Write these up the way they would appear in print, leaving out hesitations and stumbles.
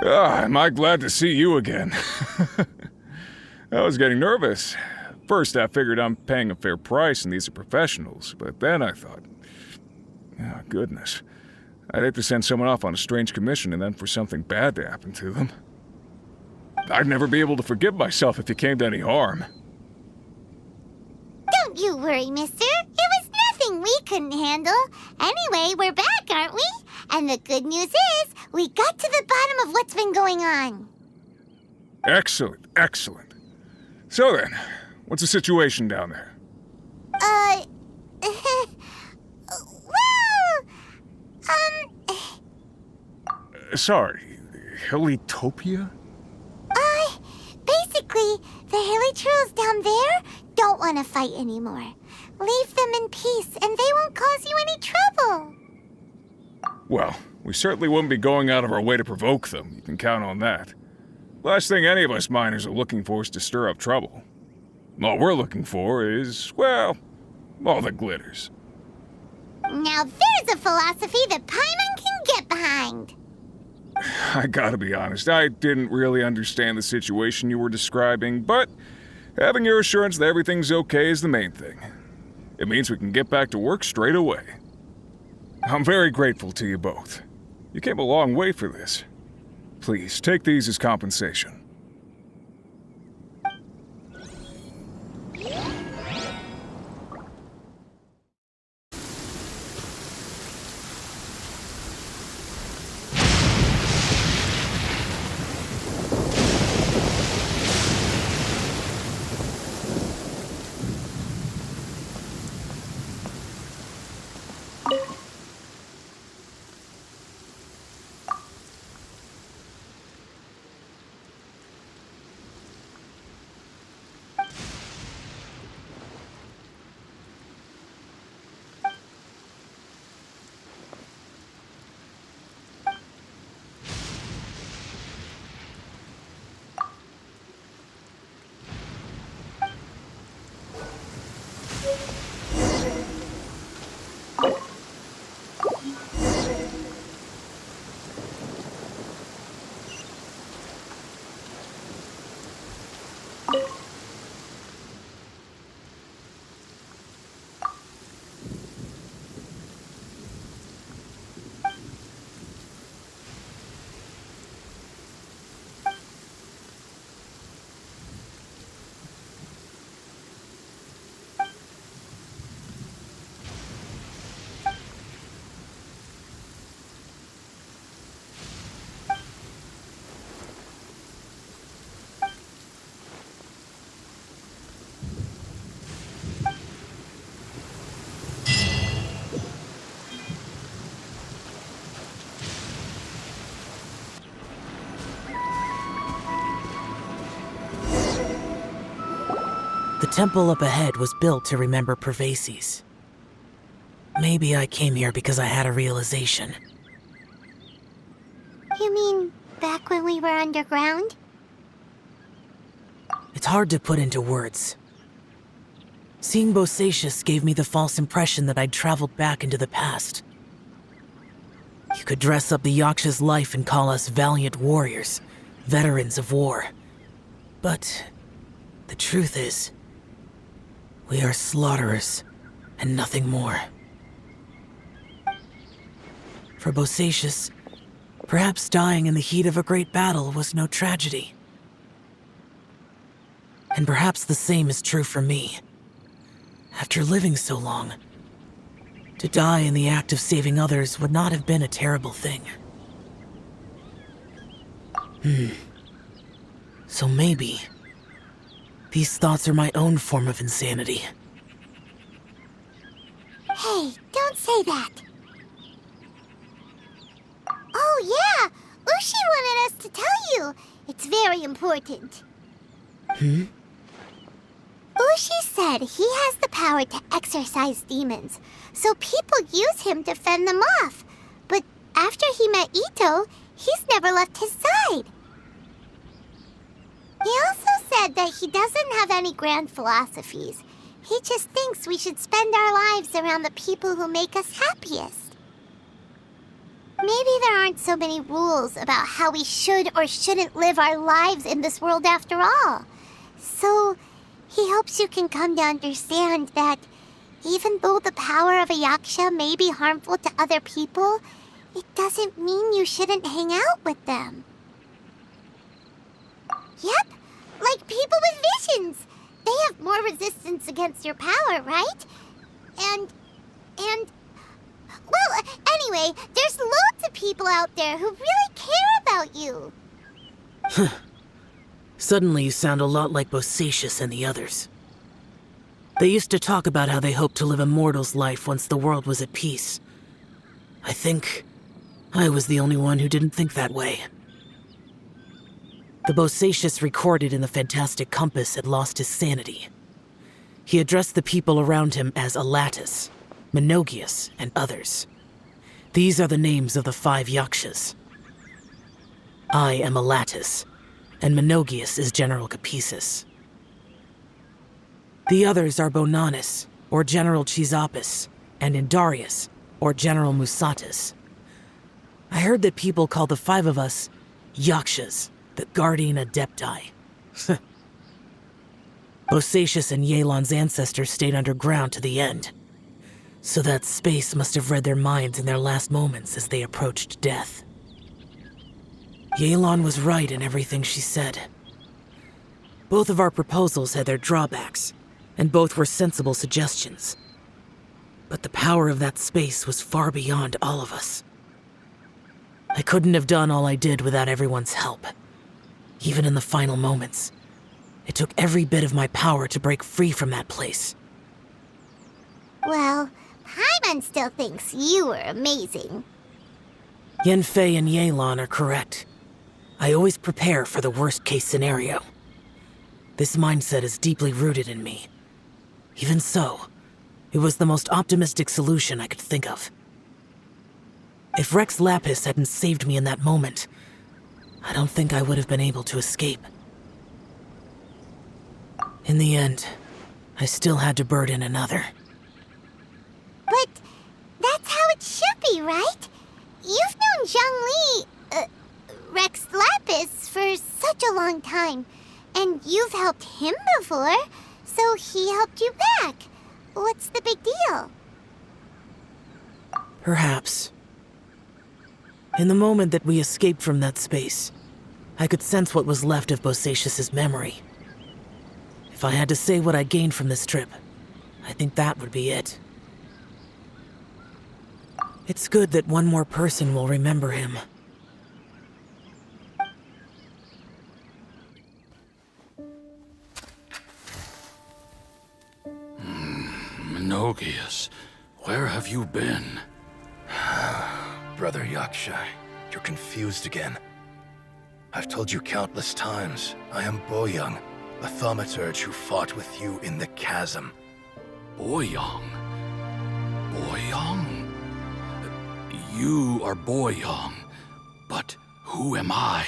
Am I glad to see you again. I was getting nervous. First, I figured I'm paying a fair price and these are professionals, but then I thought, oh, goodness. I'd hate to send someone off on a strange commission and then for something bad to happen to them. I'd never be able to forgive myself if you came to any harm. Don't you worry, mister. It was nothing we couldn't handle. Anyway, we're back, aren't we? And the good news is, we got to the bottom of what's been going on. Excellent, excellent. So then, what's the situation down there? Sorry, Hillitopia? Basically, the hilly trolls down there don't want to fight anymore. Leave them in peace, and they won't cause you any trouble. Well, we certainly wouldn't be going out of our way to provoke them. You can count on that. Last thing any of us miners are looking for is to stir up trouble. All we're looking for is, well, all that glitters. Now there's a philosophy that Paimon can get behind. I gotta be honest, I didn't really understand the situation you were describing, but having your assurance that everything's okay is the main thing. It means we can get back to work straight away. I'm very grateful to you both. You came a long way for this. Please, take these as compensation. The temple up ahead was built to remember Pervases. Maybe I came here because I had a realization. You mean back when we were underground? It's hard to put into words. Seeing Bosacius gave me the false impression that I'd traveled back into the past. You could dress up the Yaksha's life and call us valiant warriors, veterans of war. But the truth is, we are slaughterers, and nothing more. For Bosacius, perhaps dying in the heat of a great battle was no tragedy. And perhaps the same is true for me. After living so long, to die in the act of saving others would not have been a terrible thing. So maybe these thoughts are my own form of insanity. Hey, don't say that. Oh yeah, Ushi wanted us to tell you. It's very important. Ushi said he has the power to exorcise demons, so people use him to fend them off. But after he met Ito, he's never left his side. He also said that he doesn't have any grand philosophies. He just thinks we should spend our lives around the people who make us happiest. Maybe there aren't so many rules about how we should or shouldn't live our lives in this world after all. So, he hopes you can come to understand that even though the power of a yaksha may be harmful to other people, it doesn't mean you shouldn't hang out with them. Yep, like people with visions. They have more resistance against your power, right? And... Well, anyway, there's loads of people out there who really care about you. Suddenly you sound a lot like Bosacius and the others. They used to talk about how they hoped to live a mortal's life once the world was at peace. I think I was the only one who didn't think that way. The Bosacius recorded in the Fantastic Compass had lost his sanity. He addressed the people around him as Elatus, Menogius, and others. These are the names of the 5 yakshas. I am Elatus, and Menogius is General Capisis. The others are Bonanis, or General Chizapis, and Indarius, or General Musatis. I heard that people call the 5 of us yakshas, the Guardian Adepti. Bosacius and Yelan's ancestors stayed underground to the end, so that space must have read their minds in their last moments as they approached death. Yelan was right in everything she said. Both of our proposals had their drawbacks, and both were sensible suggestions. But the power of that space was far beyond all of us. I couldn't have done all I did without everyone's help. Even in the final moments, it took every bit of my power to break free from that place. Well, Paimon still thinks you were amazing. Yanfei and Yelan are correct. I always prepare for the worst-case scenario. This mindset is deeply rooted in me. Even so, it was the most optimistic solution I could think of. If Rex Lapis hadn't saved me in that moment, I don't think I would have been able to escape. In the end, I still had to burden another. But that's how it should be, right? You've known Zhongli, Rex Lapis, for such a long time. And you've helped him before, so he helped you back. What's the big deal? Perhaps. In the moment that we escaped from that space, I could sense what was left of Bosacius's memory. If I had to say what I gained from this trip, I think that would be it. It's good that one more person will remember him. Menogius, where have you been? Brother Yaksha, you're confused again. I've told you countless times, I am Boyoung, a thaumaturge who fought with you in the chasm. Boyoung? Boyoung? You are Boyoung, but who am I?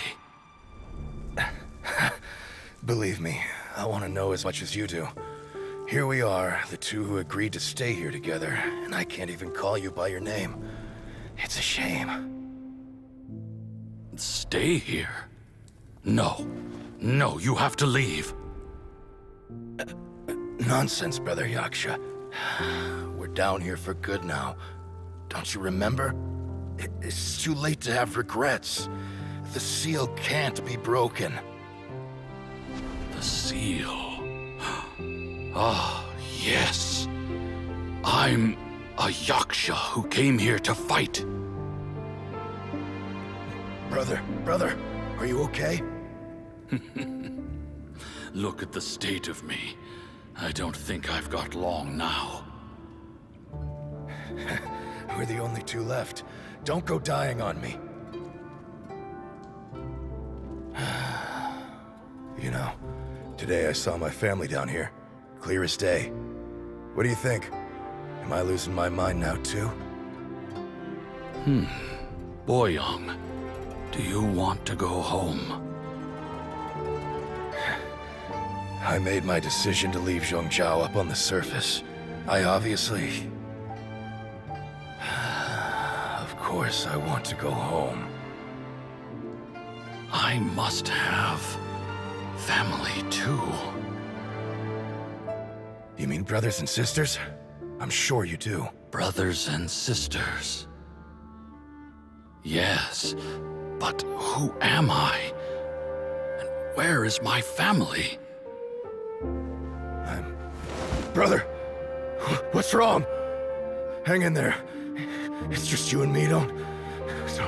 Believe me, I want to know as much as you do. Here we are, the two who agreed to stay here together, and I can't even call you by your name. It's a shame. Stay here? No. No, you have to leave. Nonsense, Brother Yaksha. We're down here for good now. Don't you remember? It's too late to have regrets. The seal can't be broken. The seal. Ah, yes. I'm a Yaksha who came here to fight. Brother, are you okay? Look at the state of me. I don't think I've got long now. We're the only two left. Don't go dying on me. You know, today I saw my family down here. Clear as day. What do you think? Am I losing my mind now too? Boyoung, do you want to go home? I made my decision to leave Zhongzhou up on the surface. I obviously... Of course, course I want to go home. I must have family too. You mean brothers and sisters? I'm sure you do. Brothers and sisters. Yes, but who am I? And where is my family? Brother! What's wrong? Hang in there. It's just you and me, don't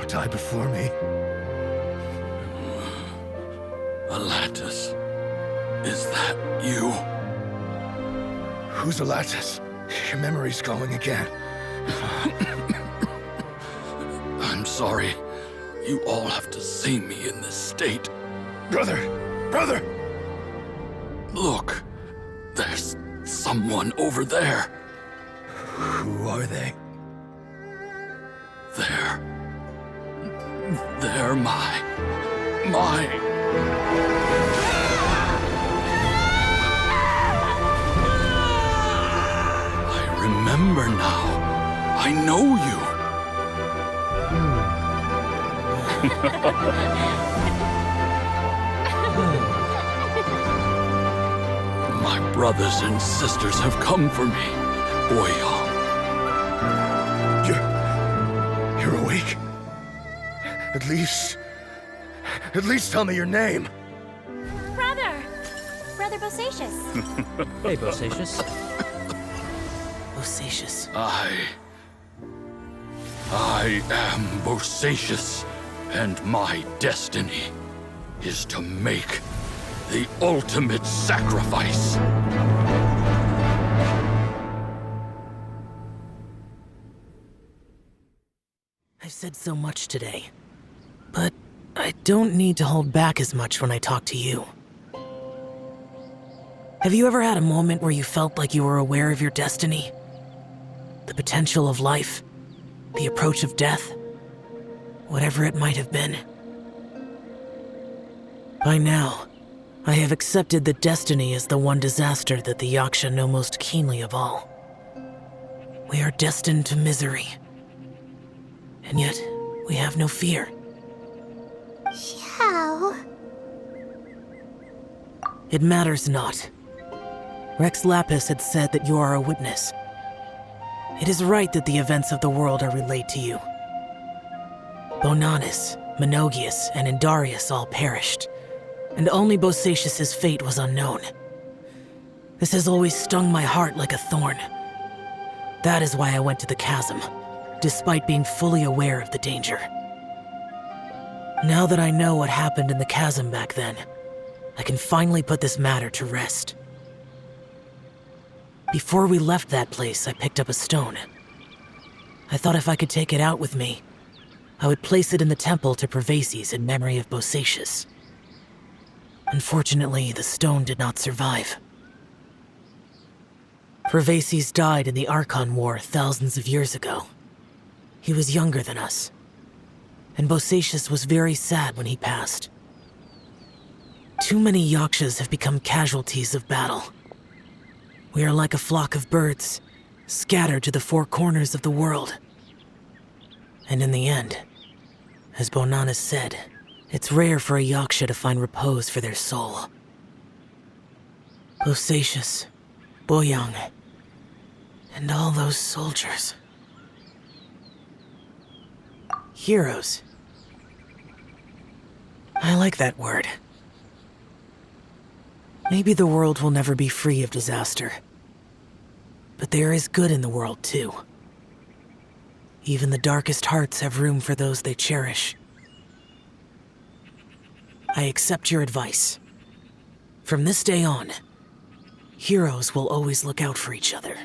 die before me. Alatus, is that you? Who's Alatus? Your memory's going again. I'm sorry. You all have to see me in this state. Brother! Brother! Look, there's someone over there. Who are they? They're my... I remember now. I know you. My brothers and sisters have come for me, Boyong. You're awake? At least tell me your name. Brother Bosacious. Hey, Bosacious. Bosacious. I am Bosacious, and my destiny is to make the ultimate sacrifice. I've said so much today, but I don't need to hold back as much when I talk to you. Have you ever had a moment where you felt like you were aware of your destiny? The potential of life? The approach of death? Whatever it might have been. By now, I have accepted that destiny is the one disaster that the Yaksha know most keenly of all. We are destined to misery. And yet, we have no fear. How? It matters not. Rex Lapis had said that you are a witness. It is right that the events of the world are relayed to you. Bonanis, Menogius, and Indarius all perished, and only Bosacious's fate was unknown. This has always stung my heart like a thorn. That is why I went to the chasm, despite being fully aware of the danger. Now that I know what happened in the chasm back then, I can finally put this matter to rest. Before we left that place, I picked up a stone. I thought if I could take it out with me, I would place it in the temple to Pervases in memory of Bosacious. Unfortunately, the stone did not survive. Pervases died in the Archon War thousands of years ago. He was younger than us, and Bosacious was very sad when he passed. Too many Yakshas have become casualties of battle. We are like a flock of birds, scattered to the four corners of the world. And in the end, as Bonanis said, it's rare for a Yaksha to find repose for their soul. Bosacious, Boyang, and all those soldiers. Heroes. I like that word. Maybe the world will never be free of disaster. But there is good in the world, too. Even the darkest hearts have room for those they cherish. I accept your advice. From this day on, heroes will always look out for each other.